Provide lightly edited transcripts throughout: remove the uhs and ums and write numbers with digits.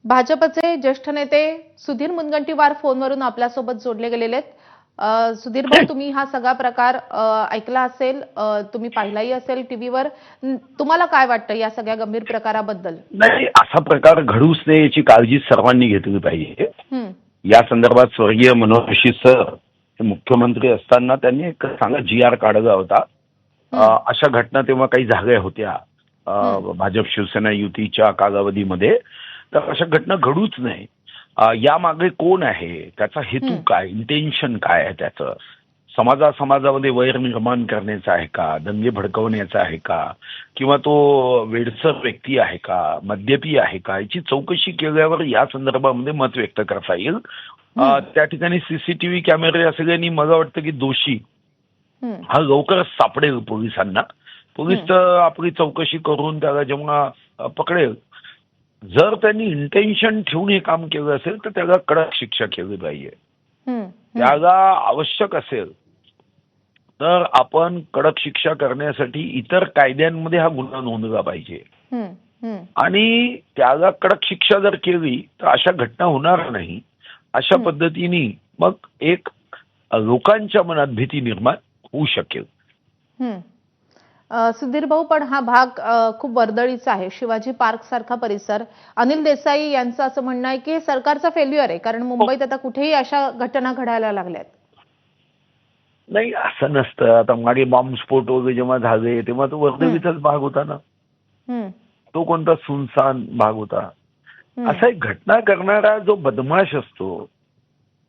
भाजपचे ज्येष्ठ नेते सुधीर मुनगंटीवार फोनवरून आपल्यासोबत जोडले गेलेले आहेत. सुधीर भाऊ, तुम्ही हा सगळा प्रकार ऐकला असेल, तुम्ही पाहिलाही असेल टीव्हीवर. तुम्हाला काय वाटतं या सगळ्या गंभीर प्रकाराबद्दल? नाही, असा प्रकार घडूच नये याची काळजी सर्वांनी घेतली पाहिजे. हं, या संदर्भात स्वर्गीय मनोहर जोशी सर हे मुख्यमंत्री असताना त्यांनी एक चांगला GR काढला होता. अशा घटना तेव्हा काही झाल्या होत्या भाजप शिवसेना युतीच्या कालावधीमध्ये. तर अशा घटना घडूच नये. यामागे कोण आहे, त्याचा हेतू काय, इंटेन्शन काय आहे, त्याचं समाजामध्ये वैर निर्माण करण्याचा आहे का, दंगे भडकवण्याचा आहे का, किंवा तो वेडसर व्यक्ती आहे का, मद्यपी आहे का, याची चौकशी केल्यावर या संदर्भामध्ये मत व्यक्त करता येईल. त्या ठिकाणी CCTV कॅमेरे असल्याने मला वाटतं की दोषी हा लवकरच सापडेल पोलिसांना. पोलीस तर आपली चौकशी करून त्याला जेव्हा पकडेल, जर त्यांनी इंटेन्शन ठेवून हे काम केलं असेल तर त्याला कडक शिक्षा केली पाहिजे. त्याला आवश्यक असेल तर आपण कडक शिक्षा करण्यासाठी इतर कायद्यांमध्ये हा गुन्हा नोंदला पाहिजे. आणि त्याला कडक शिक्षा जर केली तर अशा घटना होणार नाही. अशा पद्धतीने मग एक लोकांच्या मनात भीती निर्माण होऊ शकेल. सुधीर भाऊ, पण हा भाग खूप वर्दळीचा आहे. शिवाजी पार्क सारखा परिसर. अनिल देसाई यांचं असं म्हणणं आहे की सरकारचा फेल्युअर आहे, कारण मुंबईत आता कुठेही अशा घटना घडायला लागल्यात. नाही, असं नसतं. आता मागे बॉम्बस्फोट वगैरे जेव्हा झाले तेव्हा तो वर्दळीचाच भाग होता ना. तो कोणता सुनसान भाग होता? असा एक घटना करणारा जो बदमाश असतो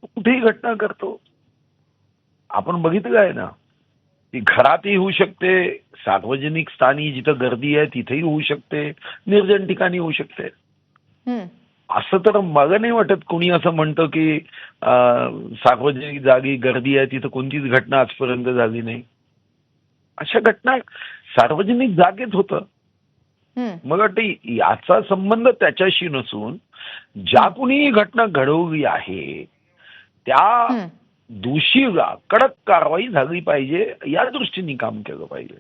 तो कुठेही घटना करतो. आपण बघितलं आहे ना, ती घरातही होऊ शकते, सार्वजनिक स्थानी जिथं गर्दी आहे तिथेही होऊ शकते, निर्जन ठिकाणी होऊ शकते. असं तर मला नाही वाटत कोणी असं म्हणतं की सार्वजनिक जागी गर्दी आहे तिथं कोणतीच घटना आजपर्यंत झाली नाही. अशा घटना सार्वजनिक जागेत होतं. मला वाटतं याचा संबंध त्याच्याशी नसून ज्या कुणी ही घटना घडवली आहे त्या दोषीला कडक कारवाई झाली पाहिजे, या दृष्टीने काम केलं पाहिजे.